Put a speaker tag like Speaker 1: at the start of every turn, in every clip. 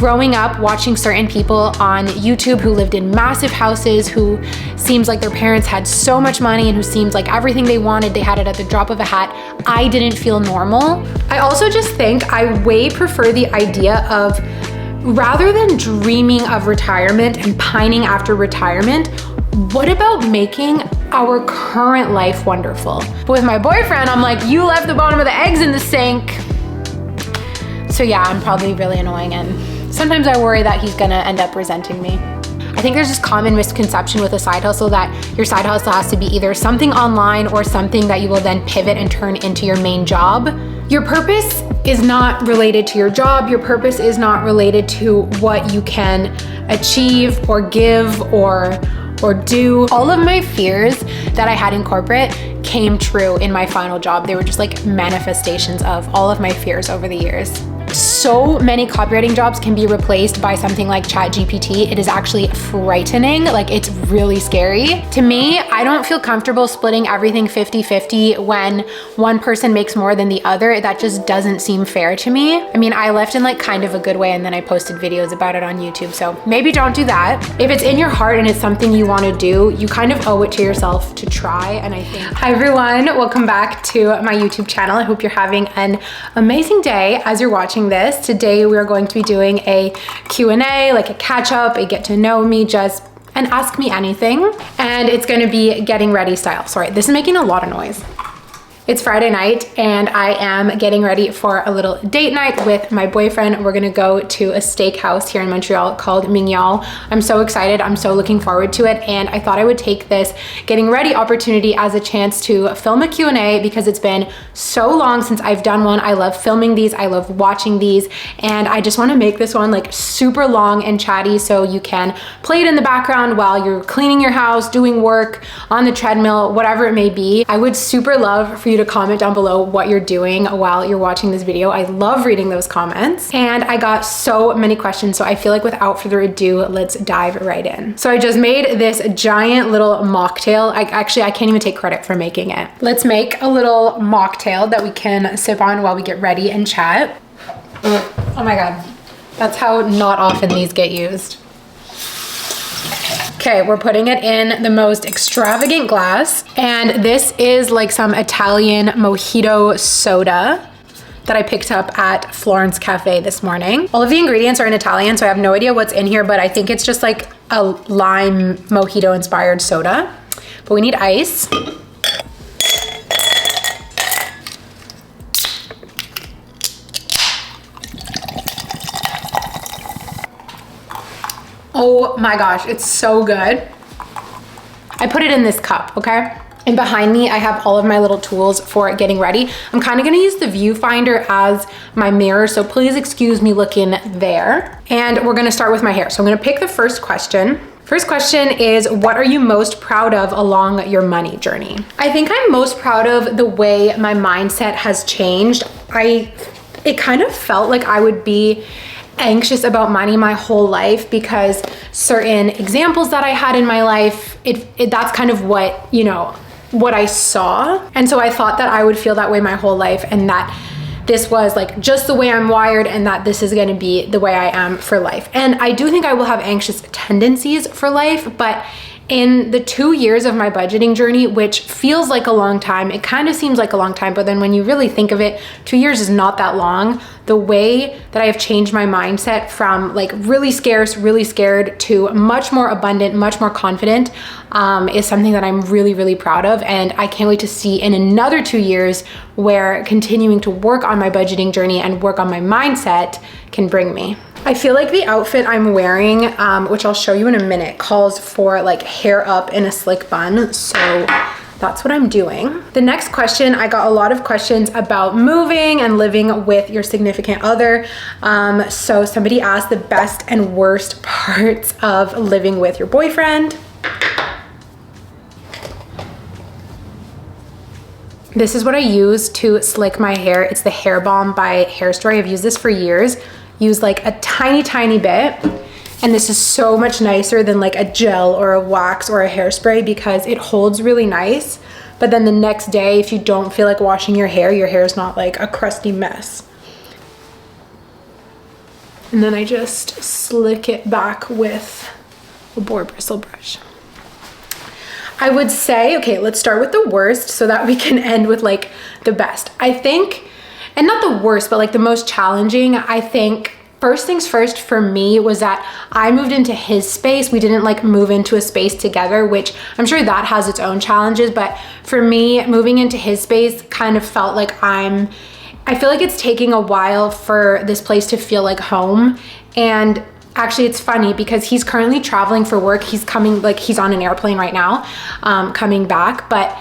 Speaker 1: growing up watching certain people on YouTube who lived in massive houses, who seems like their parents had so much money and who seemed like everything they wanted, they had it at the drop of a hat, I didn't feel normal. I also just think I way prefer the idea of, rather than dreaming of retirement and pining after retirement, what about making our current life wonderful? But with my boyfriend, I'm like, you left the bottom of the eggs in the sink. So yeah, I'm probably really annoying, and sometimes I worry that he's gonna end up resenting me. I think there's this common misconception with a side hustle that your side hustle has to be either something online or something that you will then pivot and turn into your main job. Your purpose is not related to your job. Your purpose is not related to what you can achieve or give or do. All of my fears that I had in corporate came true in my final job. They were just like manifestations of all of my fears over the years. So many copywriting jobs can be replaced by something like ChatGPT. It is actually frightening. Like, it's really scary. To me, I don't feel comfortable splitting everything 50-50 when one person makes more than the other. That just doesn't seem fair to me. I mean, I left in like kind of a good way, and then I posted videos about it on YouTube. So maybe don't do that. If it's in your heart and it's something you want to do, you kind of owe it to yourself to try. And I think, hi everyone, welcome back to my YouTube channel. I hope you're having an amazing day as you're watching this. Today we are going to be doing a Q&A, like a catch up, a get to know me, just and ask me anything. And it's gonna be getting ready style. Sorry, this is making a lot of noise. It's Friday night and I am getting ready for a little date night with my boyfriend. We're gonna go to a steakhouse here in Montreal called Montreal. I'm so excited, I'm so looking forward to it, and I thought I would take this getting ready opportunity as a chance to film a Q&A because it's been so long since I've done one. I love filming these, I love watching these, and I just wanna make this one like super long and chatty so you can play it in the background while you're cleaning your house, doing work, on the treadmill, whatever it may be. I would super love for you to comment down below what you're doing while you're watching this video. I love reading those comments, and I got so many questions, so I feel like without further ado, let's dive right in. So I just made this giant little mocktail. I can't even take credit for making it. Let's make a little mocktail that we can sip on while we get ready and chat. Oh my God, that's how not often these get used. Okay, we're putting it in the most extravagant glass, and this is like some Italian mojito soda that I picked up at Florence Cafe this morning. All of the ingredients are in Italian, so I have no idea what's in here, but I think it's just like a lime mojito inspired soda. But we need ice. Oh my gosh, it's so good. I put it in this cup, okay? And behind me, I have all of my little tools for getting ready. I'm kind of gonna use the viewfinder as my mirror, so please excuse me looking there. And we're gonna start with my hair. So I'm gonna pick the first question. First question is, what are you most proud of along your money journey? I think I'm most proud of the way my mindset has changed. It kind of felt like I would be anxious about money my whole life because certain examples that I had in my life, that's kind of what, you know, what I saw. And so I thought that I would feel that way my whole life, and that this was like just the way I'm wired, and that this is gonna be the way I am for life. And I do think I will have anxious tendencies for life, but in the 2 years of my budgeting journey, which feels like a long time, it kind of seems like a long time, but then when you really think of it, 2 years is not that long. The way that I have changed my mindset from like really scarce, really scared to much more abundant, much more confident is something that I'm really, really proud of. And I can't wait to see in another 2 years where continuing to work on my budgeting journey and work on my mindset can bring me. I feel like the outfit I'm wearing, which I'll show you in a minute, calls for like hair up in a slick bun. So that's what I'm doing. The next question, I got a lot of questions about moving and living with your significant other. So somebody asked the best and worst parts of living with your boyfriend. This is what I use to slick my hair. It's the Hair Balm by Hair Story. I've used this for years. Use like a tiny bit. And this is so much nicer than like a gel or a wax or a hairspray because it holds really nice. But then the next day, if you don't feel like washing your hair is not like a crusty mess. And then I just slick it back with a boar bristle brush. I would say, okay, let's start with the worst so that we can end with like the best. I think, and not the worst, but like the most challenging, I think first things first for me was that I moved into his space. We didn't like move into a space together, which I'm sure that has its own challenges. But for me, moving into his space kind of felt like I feel like it's taking a while for this place to feel like home. And actually it's funny because he's currently traveling for work. He's coming, like he's on an airplane right now, coming back, but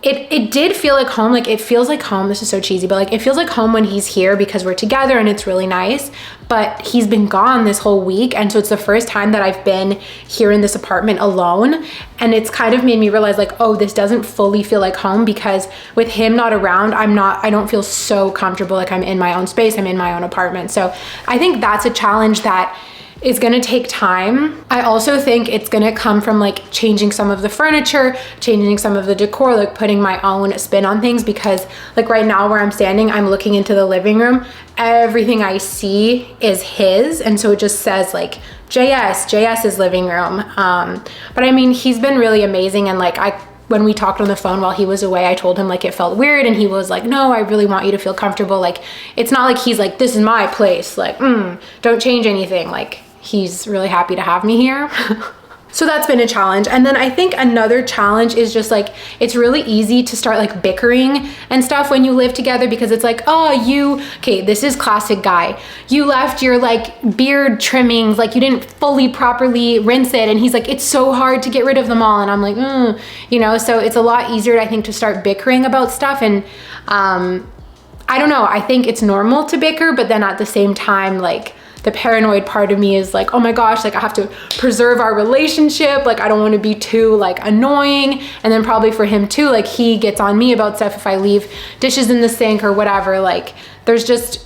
Speaker 1: it did feel like home. Like it feels like home. This is so cheesy, but like it feels like home when he's here because we're together and it's really nice. But he's been gone this whole week. And so it's the first time that I've been here in this apartment alone. And it's kind of made me realize like, oh, this doesn't fully feel like home because with him not around, I don't feel so comfortable. Like I'm in my own space. I'm in my own apartment. So I think that's a challenge that is gonna take time. I also think it's gonna come from like changing some of the furniture, changing some of the decor, like putting my own spin on things, because like right now where I'm standing, I'm looking into the living room. Everything I see is his. And so it just says like JS's living room. But I mean, he's been really amazing. And like when we talked on the phone while he was away, I told him like it felt weird and he was like, no, I really want you to feel comfortable. Like, it's not like he's like, this is my place. Like, don't change anything. Like, he's really happy to have me here. So that's been a challenge. And then I think another challenge is just like, it's really easy to start like bickering and stuff when you live together, because it's like, oh, okay, this is classic guy. You left your like beard trimmings, like you didn't fully properly rinse it. And he's like, it's so hard to get rid of them all. And I'm like, so it's a lot easier, I think, to start bickering about stuff. And I don't know, I think it's normal to bicker, but then at the same time, like, the paranoid part of me is like, oh my gosh, like I have to preserve our relationship. Like I don't want to be too like annoying. And then probably for him too, like he gets on me about stuff if I leave dishes in the sink or whatever. Like there's just,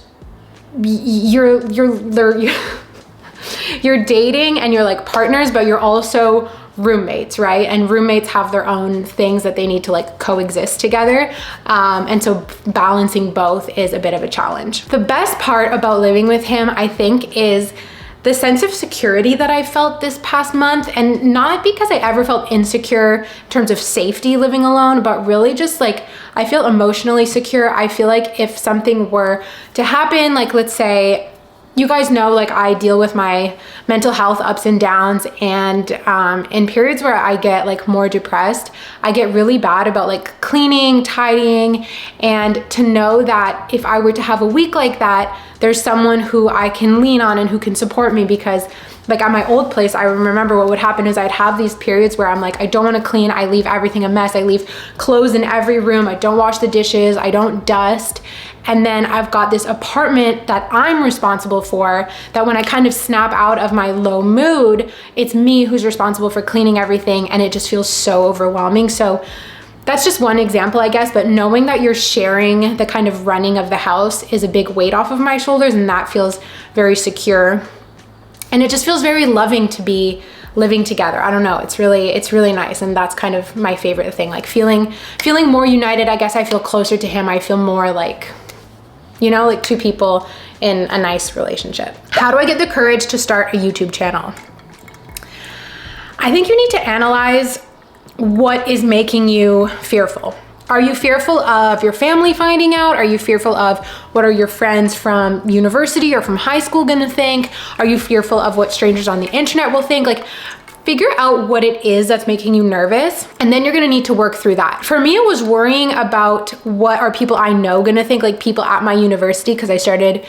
Speaker 1: you're dating and you're like partners, but you're also roommates, right? And roommates have their own things that they need to like coexist together. And so balancing both is a bit of a challenge. The best part about living with him, I think, is the sense of security that I felt this past month. And not because I ever felt insecure in terms of safety living alone, but really just like, I feel emotionally secure. I feel like if something were to happen, like let's say, you guys know, like I deal with my mental health ups and downs, and in periods where I get like more depressed, I get really bad about like cleaning, tidying, and to know that if I were to have a week like that, there's someone who I can lean on and who can support me. Because like at my old place, I remember what would happen is I'd have these periods where I'm like, I don't want to clean, I leave everything a mess, I leave clothes in every room, I don't wash the dishes, I don't dust. And then I've got this apartment that I'm responsible for, that when I kind of snap out of my low mood, it's me who's responsible for cleaning everything, and it just feels so overwhelming. So that's just one example, I guess, but knowing that you're sharing the kind of running of the house is a big weight off of my shoulders, and that feels very secure. And it just feels very loving to be living together. I don't know, it's really nice. And that's kind of my favorite thing, like feeling more united. I guess I feel closer to him. I feel more like, like two people in a nice relationship. How do I get the courage to start a YouTube channel? I think you need to analyze what is making you fearful. Are you fearful of your family finding out? Are you fearful of what are your friends from university or from high school gonna think? Are you fearful of what strangers on the internet will think? Like, figure out what it is that's making you nervous, and then you're gonna need to work through that. For me, it was worrying about what are people I know gonna think, like people at my university, because I started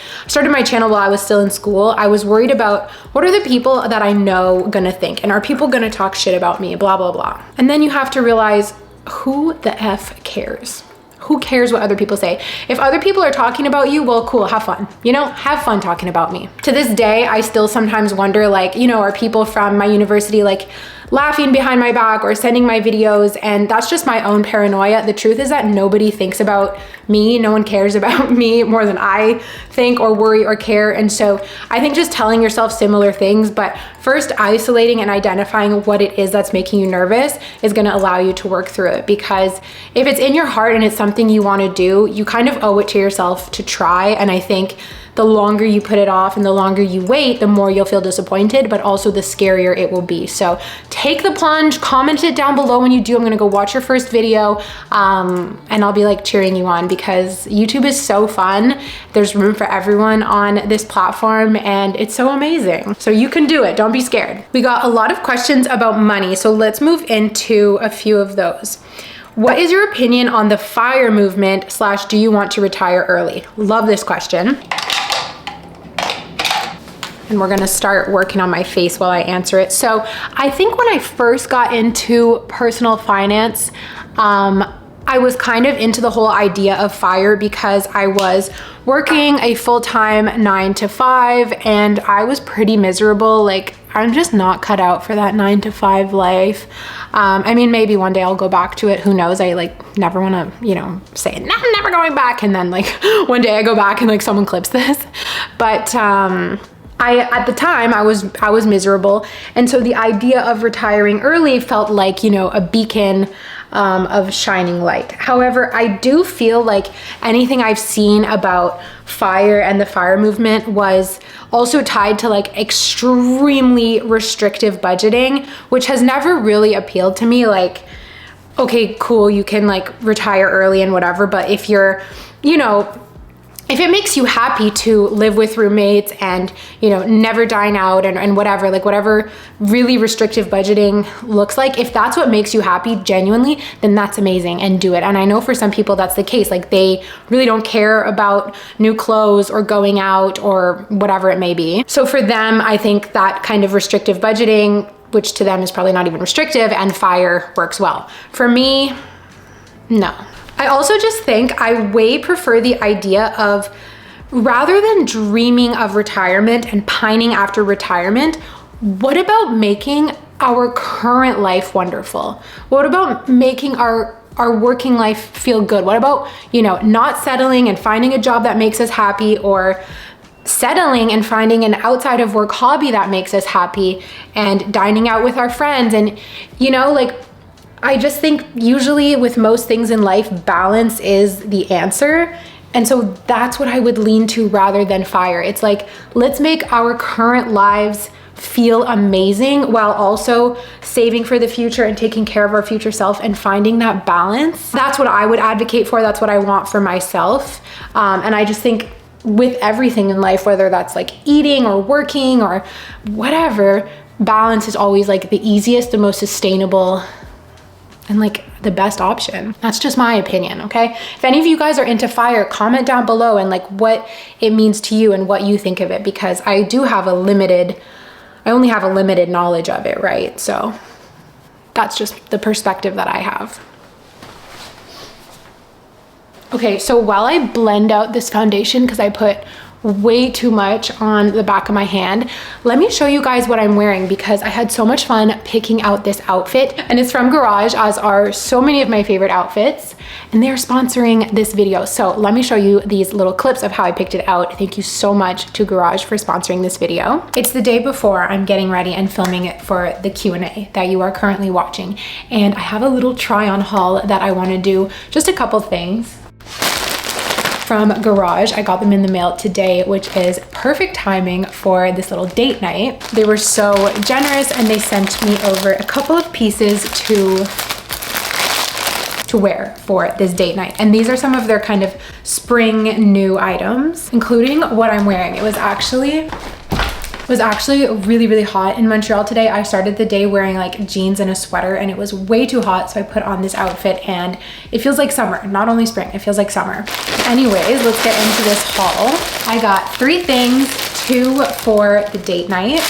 Speaker 1: my channel while I was still in school. I was worried about what are the people that I know gonna think, and are people gonna talk shit about me, blah, blah, blah. And then you have to realize, who the F cares? Who cares what other people say? If other people are talking about you, well, cool, have fun. Have fun talking about me. To this day, I still sometimes wonder, like, are people from my university like laughing behind my back or sending my videos, and that's just my own paranoia. The truth is that nobody thinks about me. No one cares about me more than I think or worry or care. And so I think just telling yourself similar things, but first isolating and identifying what it is that's making you nervous is going to allow you to work through it. Because if it's in your heart and it's something you want to do, you kind of owe it to yourself to try. And I think the longer you put it off and the longer you wait, the more you'll feel disappointed, but also the scarier it will be. So take the plunge, comment it down below when you do. I'm gonna go watch your first video and I'll be like cheering you on, because YouTube is so fun. There's room for everyone on this platform and it's so amazing. So you can do it, don't be scared. We got a lot of questions about money, so let's move into a few of those. What is your opinion on the FIRE movement / do you want to retire early? Love this question. And we're gonna start working on my face while I answer it. So I think when I first got into personal finance, I was kind of into the whole idea of FIRE because I was working a full-time 9 to 5 and I was pretty miserable. Like, I'm just not cut out for that 9 to 5 life. I mean, maybe one day I'll go back to it. Who knows? I like never want to, you know, say, no, I'm never going back. And then like one day I go back and like someone clips this. But at the time I was miserable. And so the idea of retiring early felt like, you know, a beacon of shining light. However, I do feel like anything I've seen about FIRE and the FIRE movement was also tied to like extremely restrictive budgeting, which has never really appealed to me. Like, okay, cool, you can like retire early and whatever, but if you're, you know, if it makes you happy to live with roommates and, you know, never dine out and whatever, like whatever really restrictive budgeting looks like, if that's what makes you happy genuinely, then that's amazing and do it. And I know for some people that's the case, like they really don't care about new clothes or going out or whatever it may be. So for them, I think that kind of restrictive budgeting, which to them is probably not even restrictive, and FIRE works well. For me, no. I also just think I way prefer the idea of, rather than dreaming of retirement and pining after retirement, what about making our current life wonderful? What about making our working life feel good? What about, you know, not settling and finding a job that makes us happy, or settling and finding an outside of work hobby that makes us happy, and dining out with our friends? And, you know, like, I just think usually with most things in life, balance is the answer. And so that's what I would lean to rather than FIRE. It's like, let's make our current lives feel amazing while also saving for the future and taking care of our future self and finding that balance. That's what I would advocate for. That's what I want for myself. And I just think with everything in life, whether that's like eating or working or whatever, balance is always like the easiest, the most sustainable, and like the best option. That's just my opinion, okay? If any of you guys are into FIRE, comment down below and like what it means to you and what you think of it, because I only have a limited knowledge of it, right? So that's just the perspective that I have. Okay, so while I blend out this foundation, because I put way too much on the back of my hand, let me show you guys what I'm wearing, because I had so much fun picking out this outfit, and it's from Garage, as are so many of my favorite outfits, and they're sponsoring this video. So let me show you these little clips of how I picked it out. Thank you so much to Garage for sponsoring this video. It's the day before I'm getting ready and filming it for the Q&A that you are currently watching, and I have a little try on haul that I want to do. Just a couple things from Garage. I got them in the mail today, which is perfect timing for this little date night. They were so generous and they sent me over a couple of pieces to wear for this date night. And these are some of their kind of spring new items, including what I'm wearing. It was actually really, really hot in Montreal today. I started the day wearing like jeans and a sweater, and it was way too hot, so I put on this outfit and it feels like summer. Not only spring, it feels like summer. Anyways, let's get into this haul. I got 3 things, 2 for the date night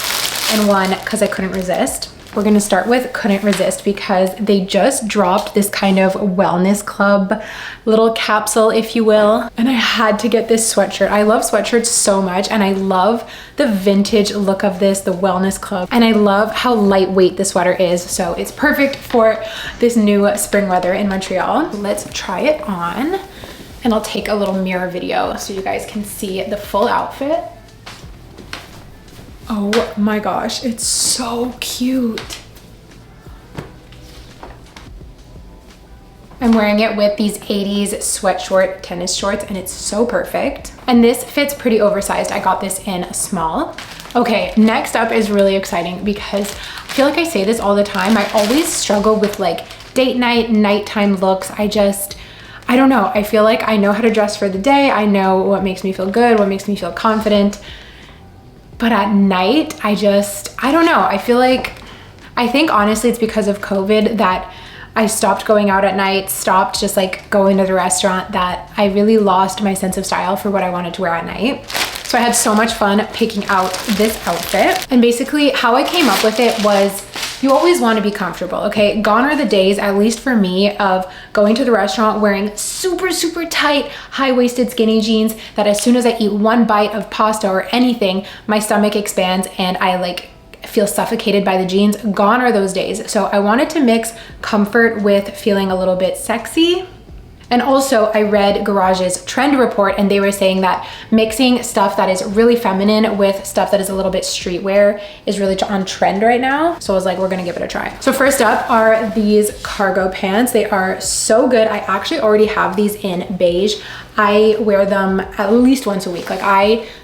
Speaker 1: and 1 because I couldn't resist. We're gonna start with Couldn't Resist because they just dropped this kind of wellness club little capsule, if you will. And I had to get this sweatshirt. I love sweatshirts so much, and I love the vintage look of this, the wellness club. And I love how lightweight the sweater is. So it's perfect for this new spring weather in Montreal. Let's try it on. And I'll take a little mirror video so you guys can see the full outfit. Oh my gosh, it's so cute. I'm wearing it with these 80s sweatshirt tennis shorts, and it's so perfect. And this fits pretty oversized. I got this in a small. Okay, next up is really exciting because I feel like I say this all the time. I always struggle with like date night, nighttime looks. I don't know. I feel like I know how to dress for the day. I know what makes me feel good, what makes me feel confident. But at night, I don't know. I think honestly it's because of COVID that I stopped going out at night, stopped just like going to the restaurant, that I really lost my sense of style for what I wanted to wear at night. So I had so much fun picking out this outfit. And basically how I came up with it was, you always want to be comfortable, okay? Gone are the days, at least for me, of going to the restaurant wearing super, super tight, high-waisted skinny jeans that as soon as I eat one bite of pasta or anything, my stomach expands and I like feel suffocated by the jeans. Gone are those days. So I wanted to mix comfort with feeling a little bit sexy. And also I read Garage's trend report, and they were saying that mixing stuff that is really feminine with stuff that is a little bit streetwear is really on trend right now. So I was like, we're gonna give it a try. So first up are these cargo pants. They are so good. I actually already have these in beige. I wear them at least once a week.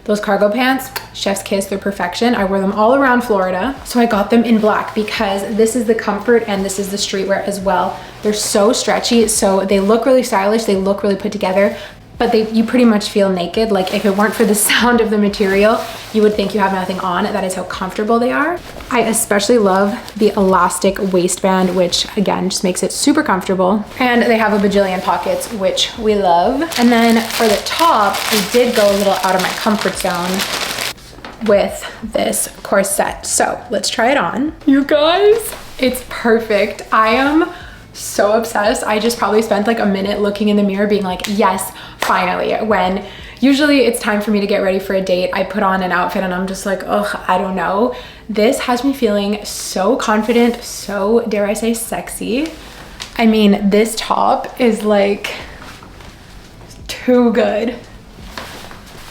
Speaker 1: Those cargo pants, chef's kiss, they're perfection. I wear them all around Florida. So I got them in black because this is the comfort and this is the streetwear as well. They're so stretchy, so they look really stylish, they look really put together, but you pretty much feel naked. Like if it weren't for the sound of the material, you would think you have nothing on. That is how comfortable they are. I especially love the elastic waistband, which again, just makes it super comfortable. And they have a bajillion pockets, which we love. And then for the top, we did go a little out of my comfort zone with this corset. So let's try it on. You guys, it's perfect. I am so obsessed. I just probably spent like a minute looking in the mirror being like, yes, finally. When usually it's time for me to get ready for a date, I put on an outfit and I'm just like, ugh, I don't know. This has me feeling so confident, so dare I say sexy. I mean, this top is like too good.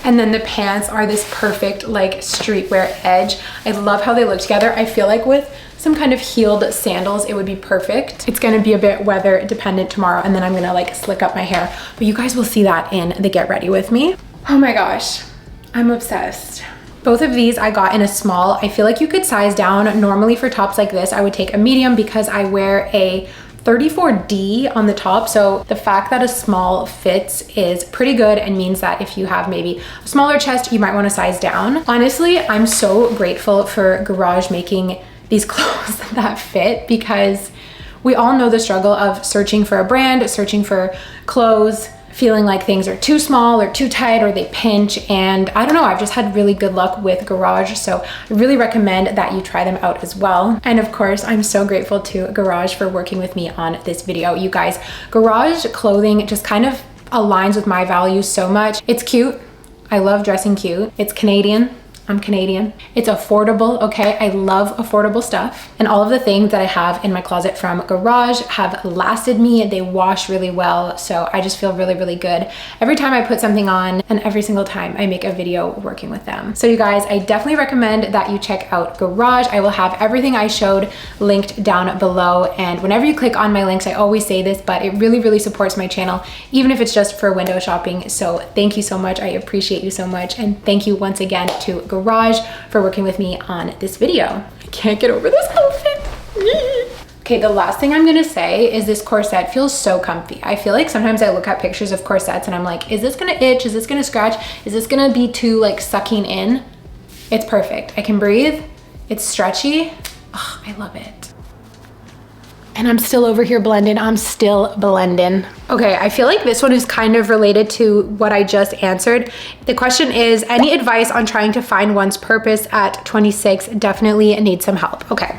Speaker 1: And then the pants are this perfect like streetwear edge. I love how they look together. I feel like with some kind of heeled sandals, it would be perfect. It's gonna be a bit weather dependent tomorrow, and then I'm gonna like slick up my hair. But you guys will see that in the get ready with me. Oh my gosh, I'm obsessed. Both of these I got in a small. I feel like you could size down. Normally for tops like this, I would take a medium because I wear a 34D on the top. So the fact that a small fits is pretty good and means that if you have maybe a smaller chest, you might want to size down. Honestly, I'm so grateful for Garage making these clothes that fit, because we all know the struggle of searching for a brand, searching for clothes, feeling like things are too small or too tight or they pinch. And I don't know, I've just had really good luck with Garage. So I really recommend that you try them out as well. And of course, I'm so grateful to Garage for working with me on this video. You guys, Garage clothing just kind of aligns with my values so much. It's cute. I love dressing cute. It's Canadian. I'm Canadian. It's affordable, okay? I love affordable stuff. And all of the things that I have in my closet from Garage have lasted me. They wash really well. So I just feel really, really good every time I put something on, and every single time I make a video working with them. So you guys, I definitely recommend that you check out Garage. I will have everything I showed linked down below. And whenever you click on my links, I always say this, but it really, really supports my channel, even if it's just for window shopping. So thank you so much. I appreciate you so much. And thank you once again to Garage for working with me on this video. I can't get over this outfit. Okay, the last thing I'm gonna say is this corset feels so comfy. I feel like sometimes I look at pictures of corsets and I'm like, is this gonna itch? Is this gonna scratch? Is this gonna be too like sucking in? It's perfect. I can breathe. It's stretchy. Oh, I love it. And I'm still over here blending. I'm still blending. Okay, I feel like this one is kind of related to what I just answered. The question is, any advice on trying to find one's purpose at 26? Definitely need some help. Okay,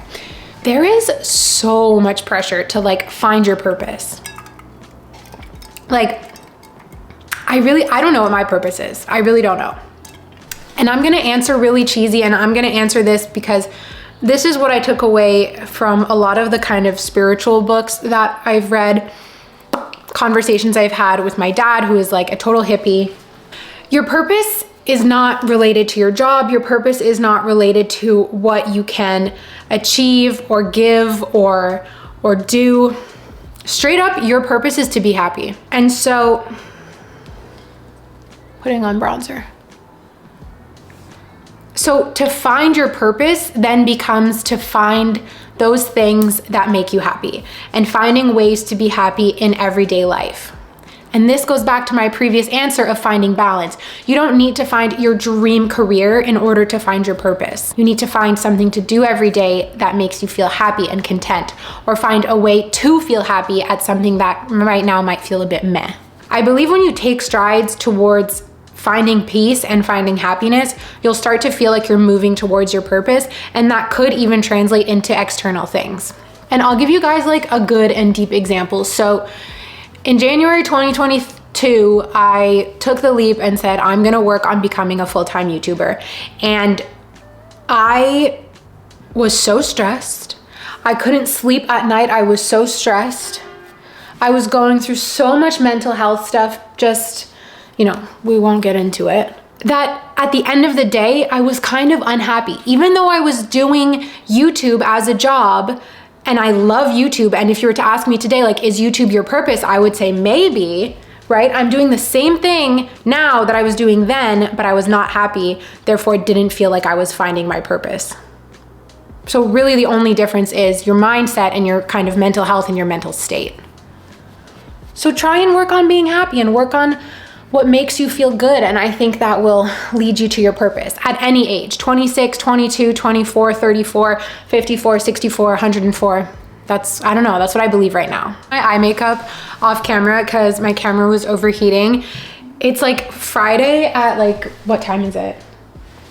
Speaker 1: There is so much pressure to like find your purpose. Like, I don't know what my purpose is. I really don't know. And I'm gonna answer really cheesy, and I'm gonna answer this because this is what I took away from a lot of the kind of spiritual books that I've read, conversations I've had with my dad, who is like a total hippie. Your purpose is not related to your job. Your purpose is not related to what you can achieve or give or do. Straight up, your purpose is to be happy. And so, putting on bronzer. So to find your purpose then becomes to find those things that make you happy and finding ways to be happy in everyday life. And this goes back to my previous answer of finding balance. You don't need to find your dream career in order to find your purpose. You need to find something to do every day that makes you feel happy and content, or find a way to feel happy at something that right now might feel a bit meh. I believe when you take strides towards finding peace and finding happiness, you'll start to feel like you're moving towards your purpose, and that could even translate into external things. And I'll give you guys like a good and deep example. So in January 2022, I took the leap and said, I'm gonna work on becoming a full-time YouTuber. And I was so stressed. I couldn't sleep at night. I was so stressed. I was going through so much mental health stuff, just, you know, we won't get into it. That at the end of the day, I was kind of unhappy. Even though I was doing YouTube as a job, and I love YouTube, and if you were to ask me today, like, is YouTube your purpose? I would say maybe, right? I'm doing the same thing now that I was doing then, but I was not happy. Therefore, it didn't feel like I was finding my purpose. So really the only difference is your mindset and your kind of mental health and your mental state. So try and work on being happy and work on what makes you feel good. And I think that will lead you to your purpose at any age, 26, 22, 24, 34, 54, 64, 104. I don't know, that's what I believe right now. My eye makeup off camera because my camera was overheating. It's like Friday at like, what time is it?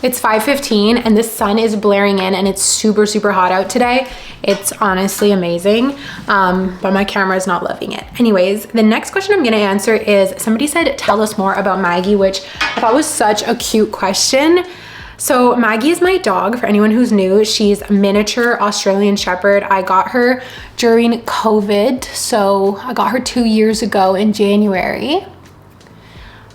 Speaker 1: It's 5:15 and the sun is blaring in and it's super, super hot out today. It's honestly amazing, but my camera is not loving it. Anyways, the next question I'm gonna answer is, somebody said, tell us more about Maggie, which I thought was such a cute question. So Maggie is my dog, for anyone who's new. She's a miniature Australian Shepherd. I got her during COVID. So I got her 2 years ago in January.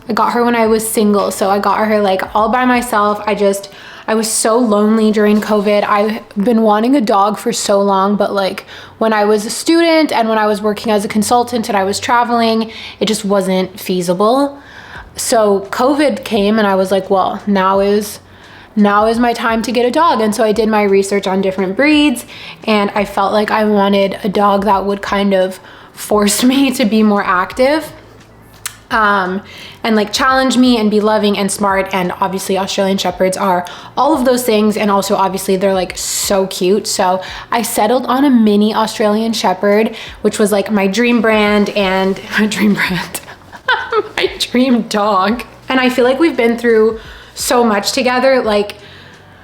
Speaker 1: I got her when I was single, so I got her like all by myself. I was so lonely during COVID. I've been wanting a dog for so long, but like when I was a student and when I was working as a consultant and I was traveling, it just wasn't feasible. So COVID came and I was like, well, now is my time to get a dog. And so I did my research on different breeds, and I felt like I wanted a dog that would kind of force me to be more active. And like challenge me and be loving and smart. And obviously Australian Shepherds are all of those things, and also obviously they're like so cute. So I settled on a mini Australian Shepherd, which was like my dream brand and my dream dog. And I feel like we've been through so much together, like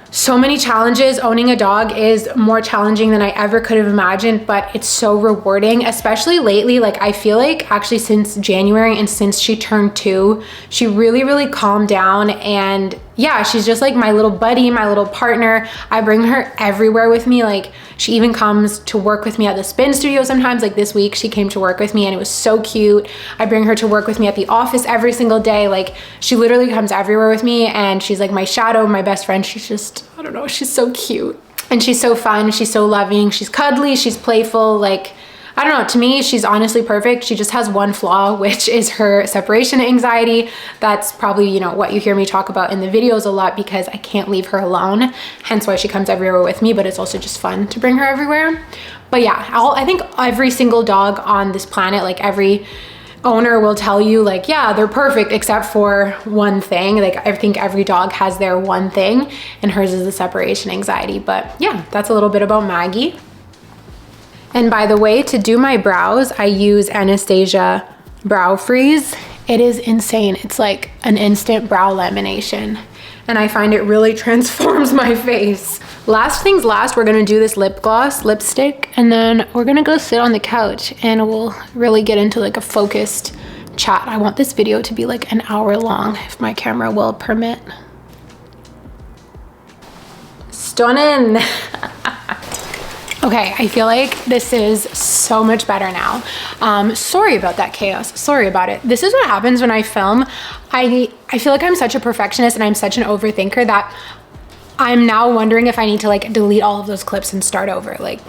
Speaker 1: so many challenges. Owning a dog is more challenging than I ever could have imagined, but it's so rewarding, especially lately. Like I feel like actually since January and since she turned 2, she really, really calmed down. And yeah, she's just like my little buddy, my little partner. I bring her everywhere with me. Like she even comes to work with me at the spin studio sometimes. Like this week she came to work with me and it was so cute. I bring her to work with me at the office every single day. Like she literally comes everywhere with me, and she's like my shadow, my best friend. She's just, I don't know, she's so cute. And she's so fun, she's so loving, she's cuddly, she's playful. Like, I don't know, to me, she's honestly perfect. She just has one flaw, which is her separation anxiety. That's probably, you know, what you hear me talk about in the videos a lot, because I can't leave her alone. Hence why she comes everywhere with me, but it's also just fun to bring her everywhere. But yeah, I think every single dog on this planet, like every owner will tell you like, yeah, they're perfect except for one thing. Like I think every dog has their one thing, and hers is the separation anxiety. But yeah, that's a little bit about Maggie. And by the way, to do my brows, I use Anastasia Brow Freeze, It is insane. It's like an instant brow lamination. And I find it really transforms my face. Last things last, we're gonna do this lipstick, and then we're gonna go sit on the couch and we'll really get into like a focused chat. I want this video to be like an hour long if my camera will permit. Stunning. Okay, I feel like this is so much better now. Sorry about that chaos, sorry about it. This is what happens when I film. I feel like I'm such a perfectionist and I'm such an overthinker that I'm now wondering if I need to like delete all of those clips and start over. Like,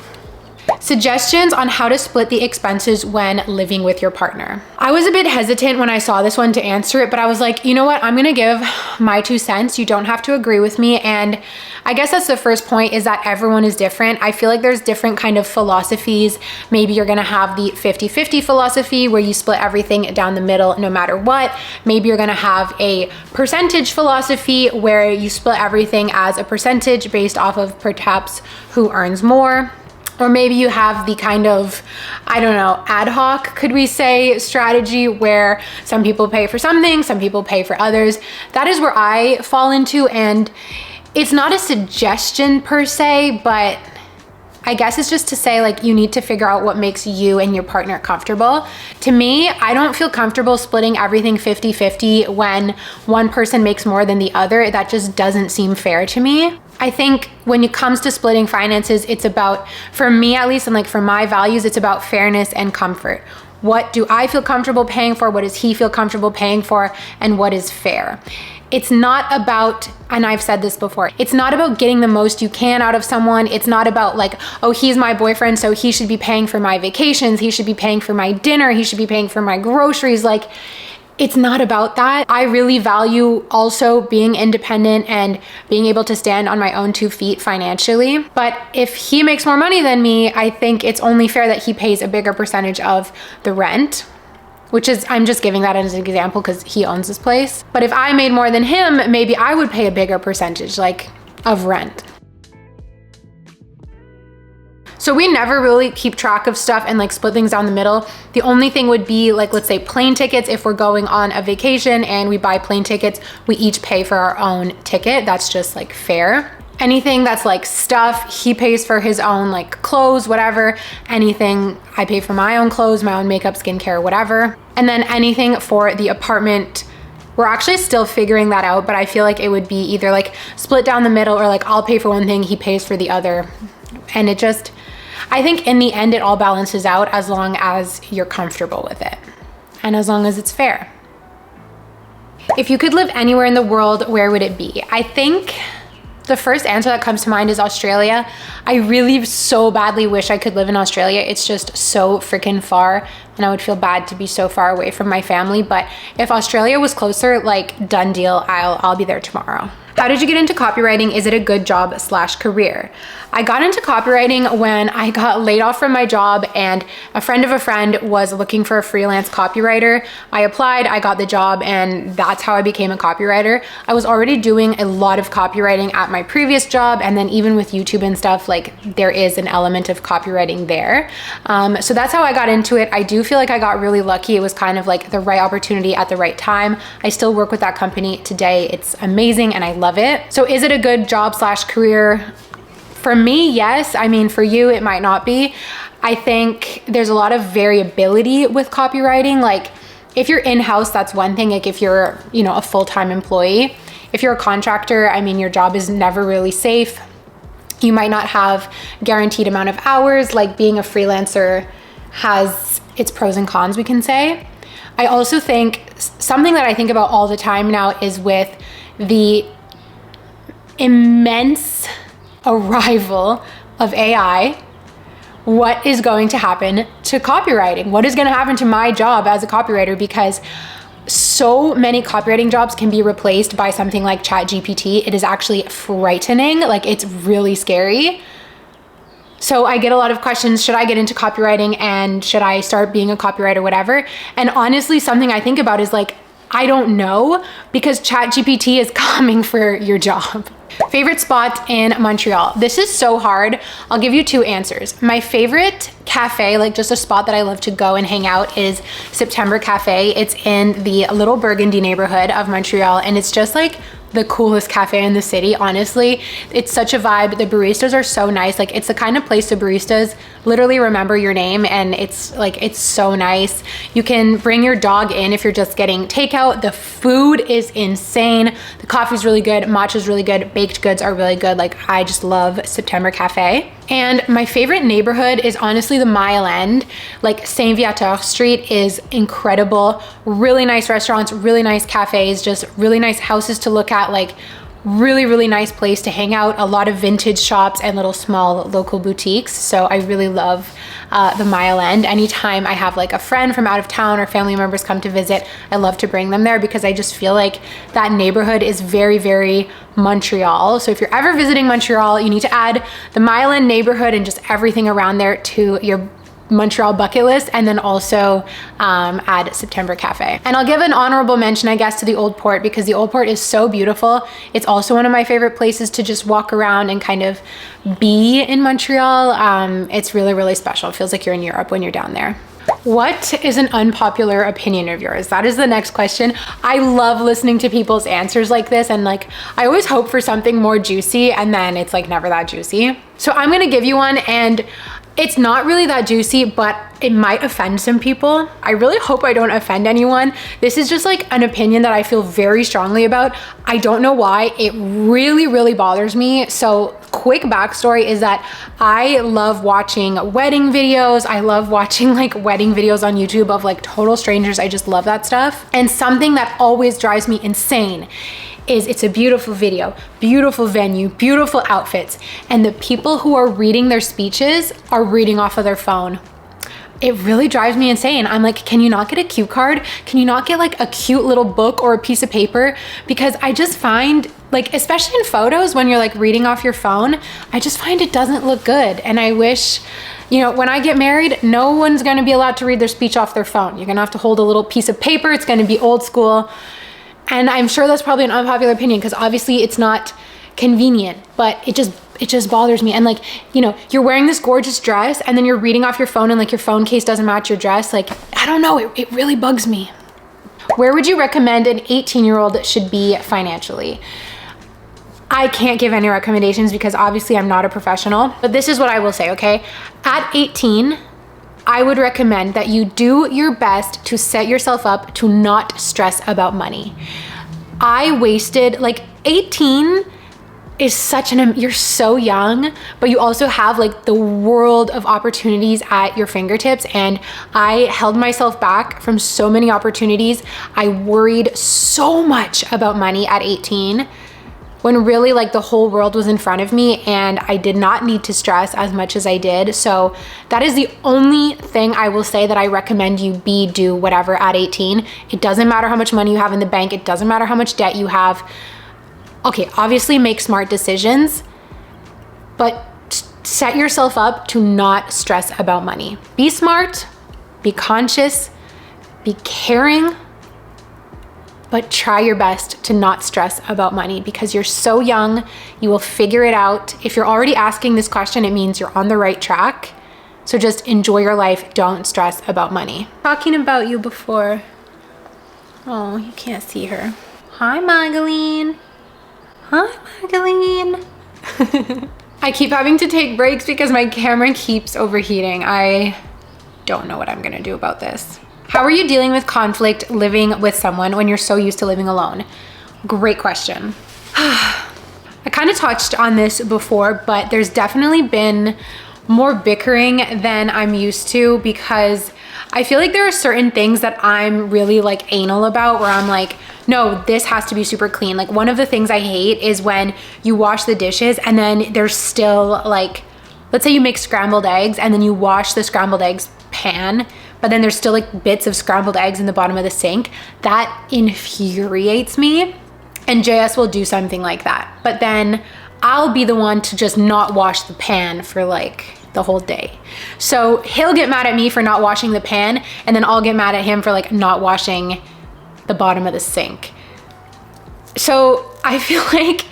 Speaker 1: suggestions on how to split the expenses when living with your partner. I was a bit hesitant when I saw this one to answer it, but I was like, you know what? I'm gonna give my 2 cents. You don't have to agree with me. And I guess that's the first point, is that everyone is different. I feel like there's different kind of philosophies. Maybe you're gonna have the 50-50 philosophy where you split everything down the middle no matter what. Maybe you're gonna have a percentage philosophy where you split everything as a percentage based off of perhaps who earns more. Or maybe you have the kind of, I don't know, ad hoc, could we say, strategy where some people pay for something, some people pay for others. That is where I fall into, and it's not a suggestion per se, but I guess it's just to say like you need to figure out what makes you and your partner comfortable. To me, I don't feel comfortable splitting everything 50-50 when one person makes more than the other. That just doesn't seem fair to me. I think when it comes to splitting finances, it's about, for me at least, and like for my values, it's about fairness and comfort. What do I feel comfortable paying for? What does he feel comfortable paying for? And what is fair? It's not about, and I've said this before, it's not about getting the most you can out of someone. It's not about like, oh, he's my boyfriend, so he should be paying for my vacations. He should be paying for my dinner. He should be paying for my groceries. Like, it's not about that. I really value also being independent and being able to stand on my own 2 feet financially. But if he makes more money than me, I think it's only fair that he pays a bigger percentage of the rent, which is, I'm just giving that as an example because he owns this place. But if I made more than him, maybe I would pay a bigger percentage like of rent. So we never really keep track of stuff and like split things down the middle. The only thing would be like, let's say plane tickets. If we're going on a vacation and we buy plane tickets, we each pay for our own ticket. That's just like fair. Anything that's like stuff, he pays for his own like clothes, whatever. Anything, I pay for my own clothes, my own makeup, skincare, whatever. And then anything for the apartment, we're actually still figuring that out, but I feel like it would be either like split down the middle or like I'll pay for one thing, he pays for the other. And it just, I think in the end, it all balances out as long as you're comfortable with it and as long as it's fair. If you could live anywhere in the world, where would it be? I think the first answer that comes to mind is Australia. I really so badly wish I could live in Australia. It's just so freaking far and I would feel bad to be so far away from my family. But if Australia was closer, like done deal, I'll be there tomorrow. How did you get into copywriting? Is it a good job / career? I got into copywriting when I got laid off from my job and a friend of a friend was looking for a freelance copywriter. I applied, I got the job, and that's how I became a copywriter. I was already doing a lot of copywriting at my previous job, and then even with YouTube and stuff, like there is an element of copywriting there. So that's how I got into it. I do feel like I got really lucky. It was kind of like the right opportunity at the right time. I still work with that company today. It's amazing and I love it. So is it a good job / career? For me, yes. I mean, for you, it might not be. I think there's a lot of variability with copywriting. Like if you're in-house, that's one thing. Like if you're, a full-time employee. If you're a contractor, I mean, your job is never really safe. You might not have guaranteed amount of hours. Like being a freelancer has its pros and cons, we can say. I also think something that I think about all the time now is with the immense arrival of AI, what is going to happen to copywriting? What is going to happen to my job as a copywriter? Because so many copywriting jobs can be replaced by something like ChatGPT. It is actually frightening. Like it's really scary. So I get a lot of questions, should I get into copywriting and should I start being a copywriter, whatever? And honestly, something I think about is like, I don't know, because ChatGPT is coming for your job. Favorite spot in Montreal? This is so hard. I'll give you two answers. My favorite cafe, like just a spot that I love to go and hang out, is September Cafe. It's in the Little Burgundy neighborhood of Montreal, and it's just like the coolest cafe in the city. Honestly, it's such a vibe. The baristas are so nice. Like, it's the kind of place the baristas literally remember your name, and it's so nice. You can bring your dog in if you're just getting takeout. The food is insane. The coffee's really good, matcha's really good, baked goods are really good. Like, I just love September Cafe. And my favorite neighborhood is honestly the Mile End. Like, Saint Viateur Street is incredible. Really nice restaurants, really nice cafes, just really nice houses to look at. Like, really nice place to hang out. A lot of vintage shops and little small local boutiques. So I really love the Mile End. Anytime I have like a friend from out of town or family members come to visit, I love to bring them there because I just feel like that neighborhood is very Montreal. So if you're ever visiting Montreal, you need to add the Mile End neighborhood and just everything around there to your Montreal bucket list, and then also add September Cafe. And I'll give an honorable mention, I guess, to the Old Port, because the Old Port is so beautiful. It's also one of my favorite places to just walk around and kind of be in Montreal. It's really special. It feels like you're in Europe when you're down there. What is an unpopular opinion of yours? That is the next question. I love listening to people's answers like this, and like, I always hope for something more juicy, and then it's like never that juicy. So I'm gonna give you one, and it's not really that juicy, but it might offend some people. I really hope I don't offend anyone. This is just like an opinion that I feel very strongly about. I don't know why. It really bothers me. So quick backstory is that I love watching wedding videos. I love watching like wedding videos on YouTube of like total strangers. I just love that stuff. And something that always drives me insane is it's a beautiful video, beautiful venue, beautiful outfits, and the people who are reading their speeches are reading off of their phone. It really drives me insane. I'm like, can you not get a cue card? Can you not get like a cute little book or a piece of paper? Because I just find, like, especially in photos when you're like reading off your phone, I just find it doesn't look good. And I wish, you know, when I get married, no one's gonna be allowed to read their speech off their phone. You're gonna have to hold a little piece of paper. It's gonna be old school. And I'm sure that's probably an unpopular opinion because obviously it's not convenient, but it just bothers me. And like, you know, you're wearing this gorgeous dress and then you're reading off your phone and like your phone case doesn't match your dress. Like, I don't know, it really bugs me. Where would you recommend an 18-year-old should be financially? I can't give any recommendations because obviously I'm not a professional, but this is what I will say, okay? At 18, I would recommend that you do your best to set yourself up to not stress about money. I wasted, like, 18 is such you're so young, but you also have like the world of opportunities at your fingertips. And I held myself back from so many opportunities. I worried so much about money at 18. When really like the whole world was in front of me and I did not need to stress as much as I did. So that is the only thing I will say that I recommend you do whatever at 18. It doesn't matter how much money you have in the bank. It doesn't matter how much debt you have. Okay, obviously make smart decisions, but set yourself up to not stress about money. Be smart, be conscious, be caring, but try your best to not stress about money because you're so young. You will figure it out. If you're already asking this question, it means you're on the right track. So just enjoy your life. Don't stress about money. Talking about you before. Oh, you can't see her. Hi, Magdalene. Hi, Magdalene. I keep having to take breaks because my camera keeps overheating. I don't know what I'm gonna do about this. How are you dealing with conflict living with someone when you're so used to living alone? Great question. I kind of touched on this before, but there's definitely been more bickering than I'm used to because I feel like there are certain things that I'm really like anal about where I'm like, no, this has to be super clean. Like one of the things I hate is when you wash the dishes and then there's still like, let's say you make scrambled eggs and then you wash the scrambled eggs pan, but then there's still like bits of scrambled eggs in the bottom of the sink. That infuriates me. And JS will do something like that. But then I'll be the one to just not wash the pan for like the whole day. So he'll get mad at me for not washing the pan, and then I'll get mad at him for like not washing the bottom of the sink. So I feel like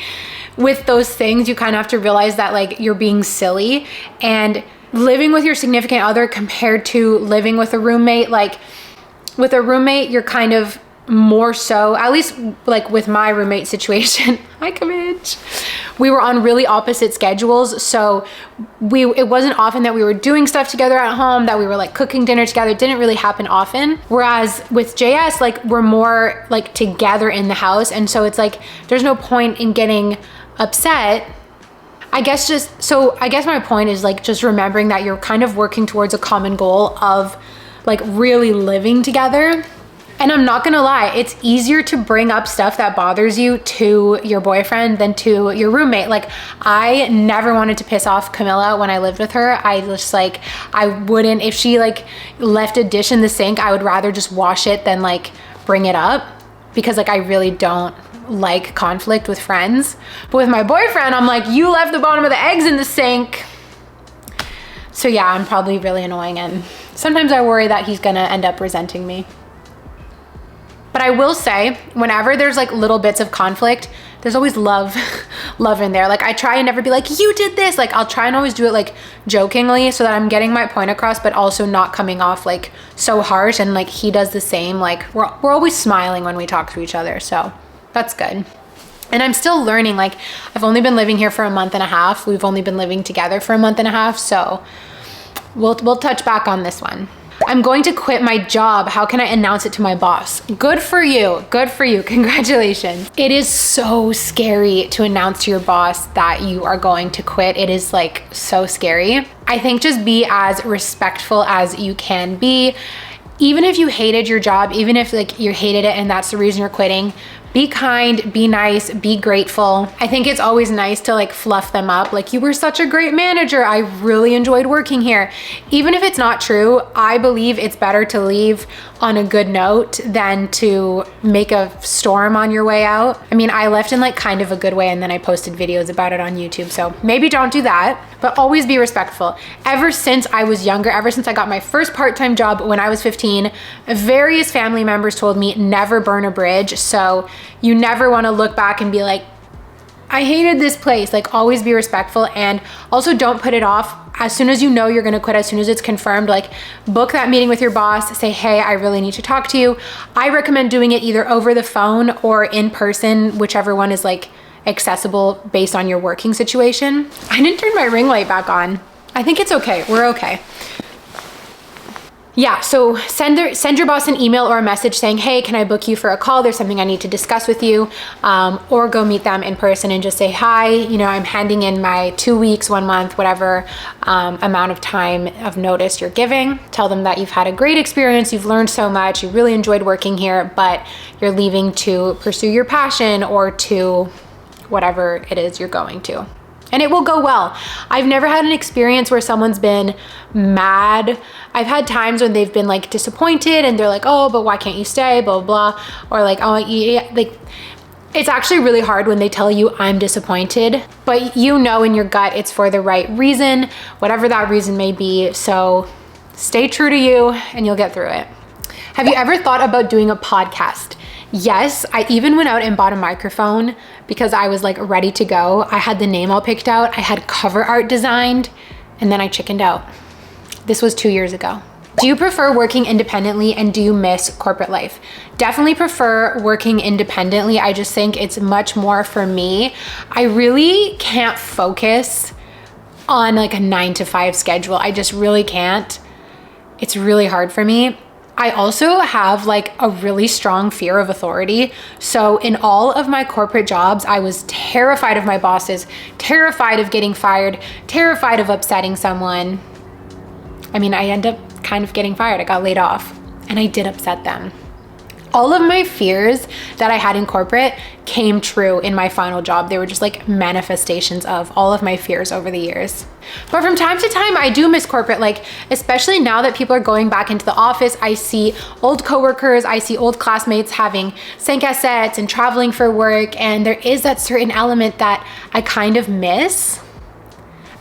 Speaker 1: with those things, you kind of have to realize that like you're being silly. And living with your significant other compared to living with a roommate, like with a roommate, you're kind of more so, at least like with my roommate situation, hi Kamich, we were on really opposite schedules. So it wasn't often that we were doing stuff together at home, that we were like cooking dinner together. It didn't really happen often. Whereas with JS, like we're more like together in the house. And so it's like, there's no point in getting upset. I guess my point is like just remembering that you're kind of working towards a common goal of like really living together. And I'm not gonna lie, it's easier to bring up stuff that bothers you to your boyfriend than to your roommate. Like I never wanted to piss off Camilla when I lived with her. I just like, I wouldn't, if she like left a dish in the sink, I would rather just wash it than like bring it up, because like I really don't like conflict with friends. But with my boyfriend, I'm like, you left the bottom of the eggs in the sink. So yeah, I'm probably really annoying, and sometimes I worry that he's gonna end up resenting me. But I will say, whenever there's like little bits of conflict, there's always love in there. Like I try and never be like, you did this. Like I'll try and always do it like jokingly so that I'm getting my point across, but also not coming off like so harsh. And like he does the same. Like we're always smiling when we talk to each other. So that's good. And I'm still learning. Like I've only been living here for a month and a half. We've only been living together for a month and a half. So we'll touch back on this one. I'm going to quit my job. How can I announce it to my boss? Good for you. Good for you. Congratulations. It is so scary to announce to your boss that you are going to quit. It is like so scary. I think just be as respectful as you can be. Even if you hated your job, even if like you hated it and that's the reason you're quitting, be kind, be nice, be grateful. I think it's always nice to like fluff them up. Like, you were such a great manager. I really enjoyed working here. Even if it's not true, I believe it's better to leave on a good note than to make a storm on your way out. I mean, I left in like kind of a good way, and then I posted videos about it on YouTube. So maybe don't do that, but always be respectful. Ever since I was younger, ever since I got my first part-time job when I was 15, various family members told me never burn a bridge. So you never want to look back and be like, I hated this place. Like, always be respectful, and also don't put it off. As soon as you know you're gonna quit, as soon as it's confirmed, like book that meeting with your boss, say, hey, I really need to talk to you. I recommend doing it either over the phone or in person, whichever one is like accessible based on your working situation. I didn't turn my ring light back on. I think it's okay, we're okay. Yeah, so send your boss an email or a message saying, hey, can I book you for a call? There's something I need to discuss with you. Or go meet them in person and just say, hi, you know, I'm handing in my 2 weeks, 1 month, whatever amount of time of notice you're giving. Tell them that you've had a great experience, you've learned so much, you really enjoyed working here, but you're leaving to pursue your passion or to whatever it is you're going to. And it will go well. I've never had an experience where someone's been mad. I've had times when they've been like disappointed and they're like, oh, but why can't you stay, blah, blah, blah. Or like, oh, yeah, like, it's actually really hard when they tell you I'm disappointed, but you know in your gut it's for the right reason, whatever that reason may be. So stay true to you and you'll get through it. Have you ever thought about doing a podcast? Yes, I even went out and bought a microphone because I was like ready to go. I had the name all picked out. I had cover art designed, and then I chickened out. This was 2 years ago. Do you prefer working independently, and do you miss corporate life? Definitely prefer working independently. I just think it's much more for me. I really can't focus on like a 9-to-5 schedule. I just really can't. It's really hard for me. I also have like a really strong fear of authority. So in all of my corporate jobs, I was terrified of my bosses, terrified of getting fired, terrified of upsetting someone. I mean, I ended up kind of getting fired. I got laid off and I did upset them. All of my fears that I had in corporate came true in my final job. They were just like manifestations of all of my fears over the years. But from time to time, I do miss corporate, like especially now that people are going back into the office. I see old coworkers, I see old classmates having 5 assets and traveling for work. And there is that certain element that I kind of miss.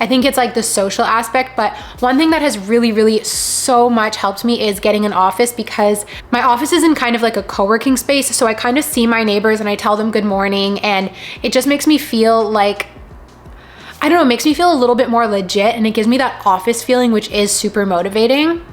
Speaker 1: I think it's like the social aspect, but one thing that has really so much helped me is getting an office, because my office is in kind of like a co-working space. So I kind of see my neighbors and I tell them good morning, and it just makes me feel like, I don't know, it makes me feel a little bit more legit, and it gives me that office feeling, which is super motivating.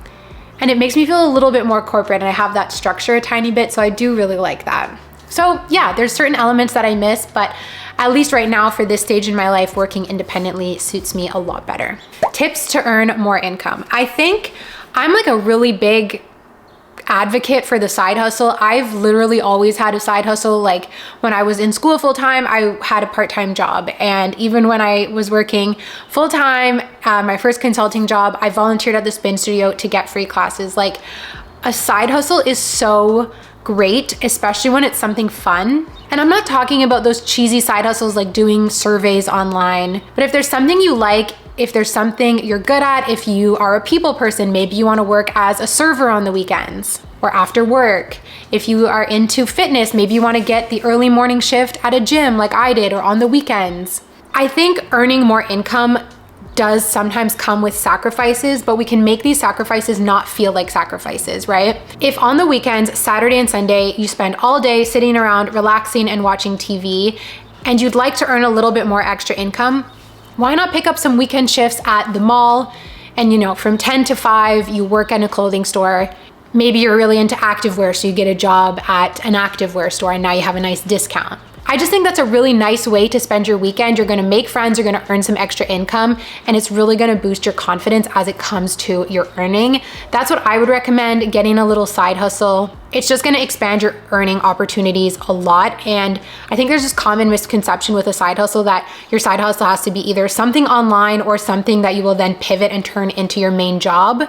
Speaker 1: And it makes me feel a little bit more corporate, and I have that structure a tiny bit. So I do really like that. So yeah, there's certain elements that I miss, but at least right now for this stage in my life, working independently suits me a lot better. Tips to earn more income. I think I'm like a really big advocate for the side hustle. I've literally always had a side hustle. Like when I was in school full-time, I had a part-time job. And even when I was working full-time, my first consulting job, I volunteered at the spin studio to get free classes. Like a side hustle is so great, especially when it's something fun. And I'm not talking about those cheesy side hustles like doing surveys online, but if there's something you like, if there's something you're good at, if you are a people person, maybe you want to work as a server on the weekends or after work. If you are into fitness, maybe you want to get the early morning shift at a gym like I did, or on the weekends. I think earning more income does sometimes come with sacrifices, but we can make these sacrifices not feel like sacrifices, right? If on the weekends, Saturday and Sunday, you spend all day sitting around relaxing and watching TV, and you'd like to earn a little bit more extra income, why not pick up some weekend shifts at the mall? And you know, from 10 to 5, you work at a clothing store. Maybe you're really into activewear, so you get a job at an activewear store and now you have a nice discount. I just think that's a really nice way to spend your weekend. You're gonna make friends, you're gonna earn some extra income, and it's really gonna boost your confidence as it comes to your earning. That's what I would recommend, getting a little side hustle. It's just gonna expand your earning opportunities a lot. And I think there's this common misconception with a side hustle that your side hustle has to be either something online or something that you will then pivot and turn into your main job.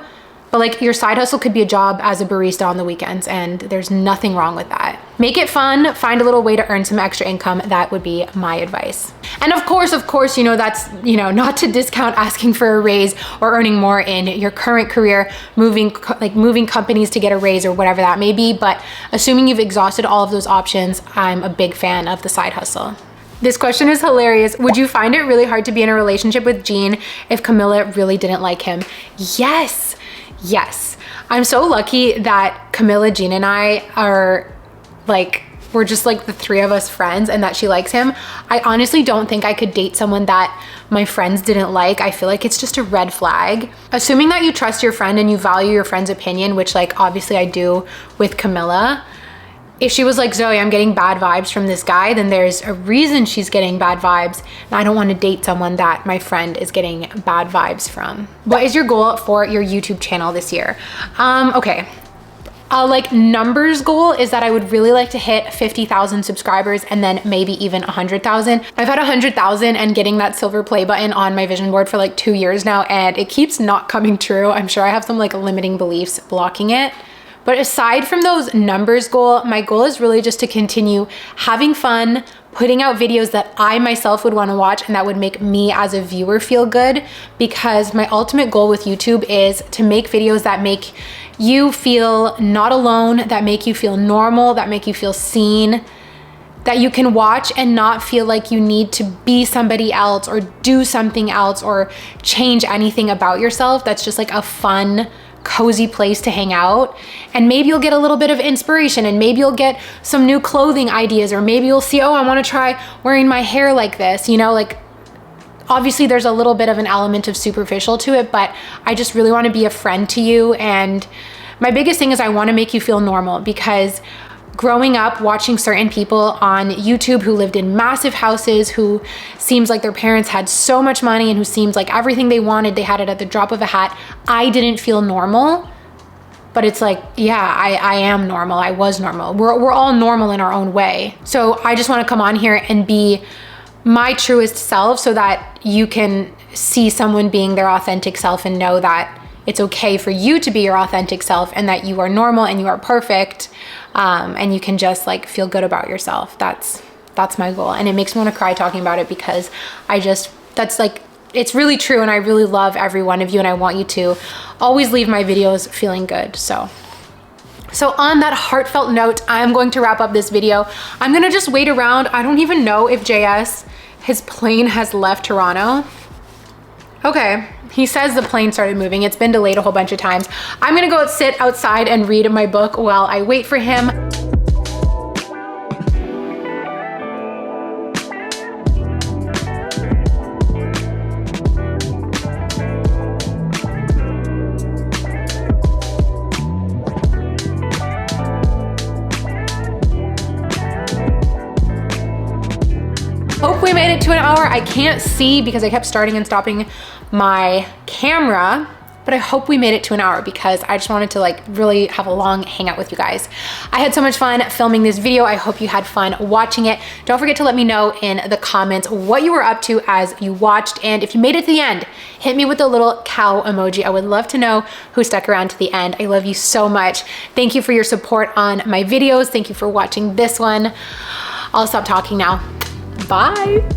Speaker 1: But like your side hustle could be a job as a barista on the weekends, and there's nothing wrong with that. Make it fun, find a little way to earn some extra income. That would be my advice. And of course, you know, that's, you know, not to discount asking for a raise or earning more in your current career, moving companies to get a raise or whatever that may be. But assuming you've exhausted all of those options, I'm a big fan of the side hustle. This question is hilarious. Would you find it really hard to be in a relationship with Gene if Camilla really didn't like him? Yes. Yes. I'm so lucky that Camilla, Gene, and I are like, we're just like the three of us friends, and that she likes him. I honestly don't think I could date someone that my friends didn't like. I feel like it's just a red flag. Assuming that you trust your friend and you value your friend's opinion, which like obviously I do with Camilla. If she was like, Zoey, I'm getting bad vibes from this guy, then there's a reason she's getting bad vibes. And I don't want to date someone that my friend is getting bad vibes from. What is your goal for your YouTube channel this year? Okay. Like numbers goal is that I would really like to hit 50,000 subscribers, and then maybe even 100,000. I've had 100,000 and getting that silver play button on my vision board for like 2 years now, and it keeps not coming true. I'm sure I have some like limiting beliefs blocking it. But aside from those numbers goal, my goal is really just to continue having fun, putting out videos that I myself would want to watch and that would make me as a viewer feel good, because my ultimate goal with YouTube is to make videos that make you feel not alone, that make you feel normal, that make you feel seen, that you can watch and not feel like you need to be somebody else or do something else or change anything about yourself. That's just like a fun, cozy place to hang out. And maybe you'll get a little bit of inspiration, and maybe you'll get some new clothing ideas, or maybe you'll see, oh, I want to try wearing my hair like this, you know, like obviously there's a little bit of an element of superficial to it, but I just really want to be a friend to you. And my biggest thing is I want to make you feel normal, because growing up watching certain people on YouTube who lived in massive houses, who seems like their parents had so much money, and who seems like everything they wanted, they had it at the drop of a hat, I didn't feel normal. But it's like, yeah, I am normal. I was normal. We're all normal in our own way. So I just want to come on here and be my truest self, so that you can see someone being their authentic self and know that it's okay for you to be your authentic self, and that you are normal and you are perfect, and you can just like feel good about yourself. That's my goal. And it makes me want to cry talking about it, because that's like, it's really true, and I really love every one of you, and I want you to always leave my videos feeling good. So on that heartfelt note, I'm going to wrap up this video. I'm gonna just wait around. I don't even know if JS, his plane has left Toronto. Okay, he says the plane started moving. It's been delayed a whole bunch of times. I'm gonna go sit outside and read my book while I wait for him. Hope we made it to an hour. I can't see because I kept starting and stopping my camera, but I hope we made it to an hour because I just wanted to like really have a long hangout with you guys. I had so much fun filming this video. I hope you had fun watching it. Don't forget to let me know in the comments what you were up to as you watched, and if you made it to the end, hit me with the little cow emoji. I would love to know who stuck around to the end. I love you so much. Thank you for your support on my videos. Thank you for watching this one. I'll stop talking now. Bye.